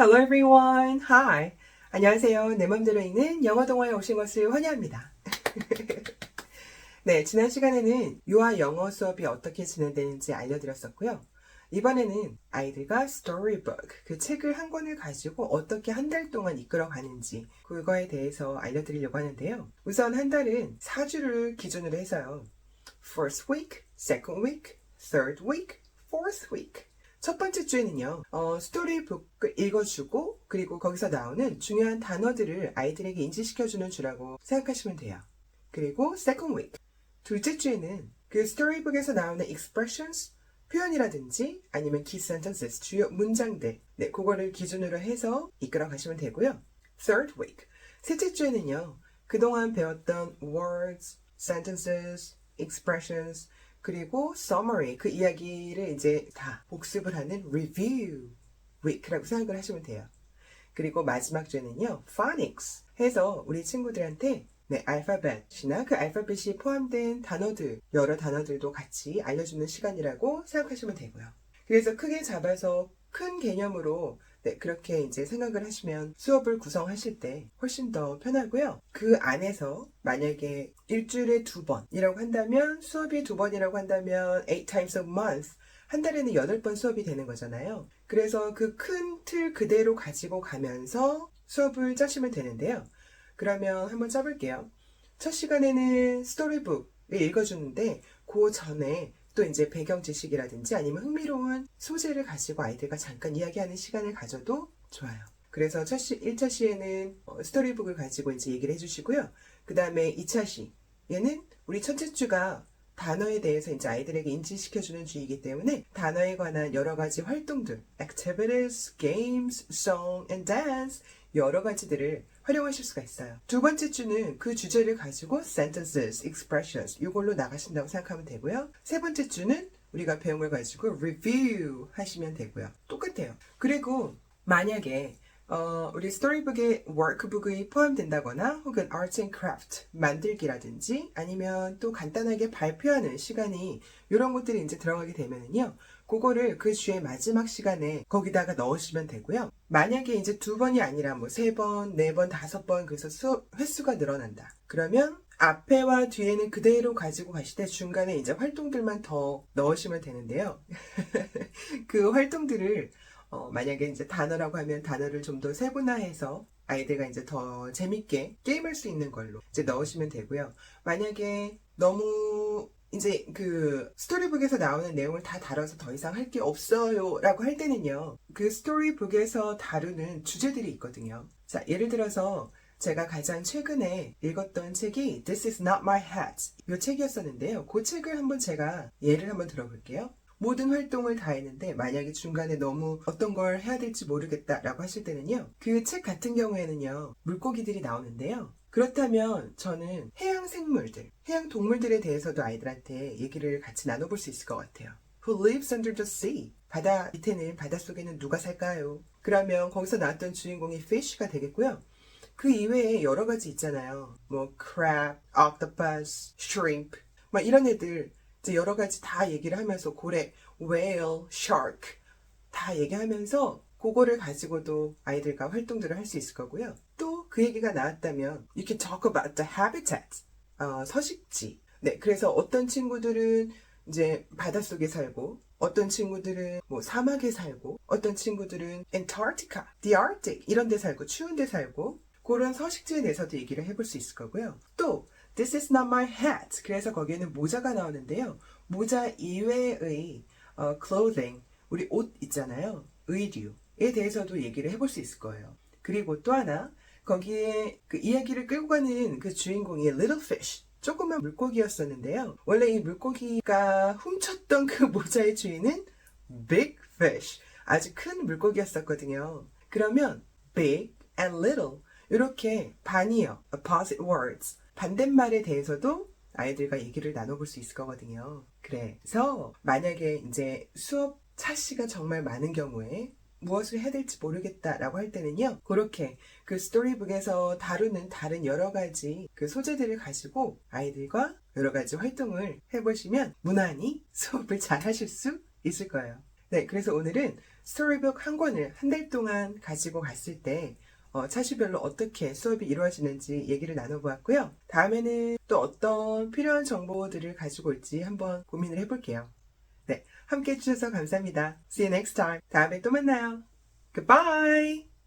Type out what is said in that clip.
Hello everyone. Hi. 안녕하세요. 내 맘대로 읽는 영어 동화에 오신 것을 환영합니다. 네, 지난 시간에는 유아 영어 수업이 어떻게 진행되는지 알려드렸었고요. 이번에는 아이들과 Storybook, 그 책을 한 권을 가지고 어떻게 한 달 동안 이끌어가는지 그거에 대해서 알려드리려고 하는데요. 우선 한 달은 4주를 기준으로 해서요. First week, second week, third week, fourth week. 첫 번째 주에는요, 스토리북을 읽어주고, 그리고 거기서 나오는 중요한 단어들을 아이들에게 인지시켜주는 주라고 생각하시면 돼요. 그리고 second week. 둘째 주에는 그 스토리북에서 나오는 expressions, 표현이라든지 아니면 key sentences, 주요 문장들, 네, 그거를 기준으로 해서 이끌어 가시면 되고요. Third week. 셋째 주에는요, 그동안 배웠던 words, sentences, expressions, 그리고 summary, 그 이야기를 이제 다 복습을 하는 review week라고 생각을 하시면 돼요. 그리고 마지막 주에는요, phonics 해서 우리 친구들한테 네, 알파벳이나 그 알파벳이 포함된 단어들, 여러 단어들도 같이 알려주는 시간이라고 생각하시면 되고요. 그래서 크게 잡아서 큰 개념으로 네, 그렇게 이제 생각을 하시면 수업을 구성하실 때 훨씬 더 편하고요. 그 안에서 만약에 일주일에 2번이라고 한다면 수업이 2번이라고 한다면 8 times a month 한 달에는 8번 수업이 되는 거잖아요. 그래서 그 큰 틀 그대로 가지고 가면서 수업을 짜시면 되는데요. 그러면 한번 짜볼게요. 첫 시간에는 스토리북을 읽어주는데 그 전에 또 이제 배경 지식이라든지 아니면 흥미로운 소재를 가지고 아이들과 잠깐 이야기하는 시간을 가져도 좋아요. 그래서 1차 시에는 스토리북을 가지고 이제 얘기를 해주시고요. 그 다음에 2차 시에는 우리 첫째 주가 단어에 대해서 이제 아이들에게 인지시켜주는 주이기 때문에 단어에 관한 여러 가지 활동들, activities, games, song and dance 여러 가지들을 활용하실 수가 있어요. 두 번째 주는 그 주제를 가지고 sentences, expressions 이걸로 나가신다고 생각하면 되고요. 세 번째 주는 우리가 배운 걸 가지고 review 하시면 되고요. 똑같아요. 그리고 만약에 우리 스토리북에 워크북이 포함된다거나 혹은 arts and craft 만들기라든지 아니면 또 간단하게 발표하는 시간이 이런 것들이 이제 들어가게 되면은요. 그거를 그 주의 마지막 시간에 거기다가 넣으시면 되고요. 만약에 이제 2번이 아니라 뭐 3번, 4번, 5번 그래서 수업 횟수가 늘어난다. 그러면 앞에와 뒤에는 그대로 가지고 가실 때 중간에 이제 활동들만 더 넣으시면 되는데요. 그 활동들을 만약에 이제 단어라고 하면 단어를 좀 더 세분화해서 아이들과 이제 더 재밌게 게임할 수 있는 걸로 이제 넣으시면 되고요. 만약에 너무 이제 그 스토리북에서 나오는 내용을 다 다뤄서 더 이상 할 게 없어요 라고 할 때는요. 그 스토리북에서 다루는 주제들이 있거든요. 자, 예를 들어서 제가 가장 최근에 읽었던 책이 This is not my hat 이 책이었었는데요. 그 책을 한번 제가 예를 한번 들어볼게요. 모든 활동을 다 했는데 만약에 중간에 너무 어떤 걸 해야 될지 모르겠다라고 하실 때는요. 그 책 같은 경우에는요. 물고기들이 나오는데요. 그렇다면 저는 해양 생물들, 해양 동물들에 대해서도 아이들한테 얘기를 같이 나눠볼 수 있을 것 같아요. Who lives under the sea? 바다 밑에는 바닷속에는 누가 살까요? 그러면 거기서 나왔던 주인공이 fish가 되겠고요. 그 이외에 여러 가지 있잖아요. 뭐 crab, octopus, shrimp 막 이런 애들 이제 여러 가지 다 얘기를 하면서 고래, whale, shark 다 얘기하면서 그거를 가지고도 아이들과 활동들을 할 수 있을 거고요. 또 그 얘기가 나왔다면 you can talk about the habitat 서식지. 네, 그래서 어떤 친구들은 이제 바닷속에 살고 어떤 친구들은 뭐 사막에 살고 어떤 친구들은 Antarctica, the Arctic 이런 데 살고 추운 데 살고 그런 서식지에 대해서도 얘기를 해볼 수 있을 거고요. 또 This is not my hat. 그래서 거기에는 모자가 나오는데요. 모자 이외의 clothing, 우리 옷 있잖아요. 의류에 대해서도 얘기를 해볼 수 있을 거예요. 그리고 또 하나, 거기에 그 이야기를 끌고 가는 그 주인공이 Little Fish, 조그만 물고기였었는데요. 원래 이 물고기가 훔쳤던 그 모자의 주인은 Big Fish, 아주 큰 물고기였었거든요. 그러면 Big and Little 이렇게 반이어, opposite words, 반대말에 대해서도 아이들과 얘기를 나눠볼 수 있을 거거든요. 그래서 만약에 이제 수업 차시가 정말 많은 경우에 무엇을 해야 될지 모르겠다라고 할 때는요. 그렇게 그 스토리북에서 다루는 다른 여러 가지 그 소재들을 가지고 아이들과 여러 가지 활동을 해보시면 무난히 수업을 잘 하실 수 있을 거예요. 네, 그래서 오늘은 스토리북 한 권을 한 달 동안 가지고 갔을 때 차수별로 어떻게 수업이 이루어지는지 얘기를 나눠보았고요. 다음에는 또 어떤 필요한 정보들을 가지고 올지 한번 고민을 해볼게요. 네, 함께 해주셔서 감사합니다. See you next time. 다음에 또 만나요. Goodbye!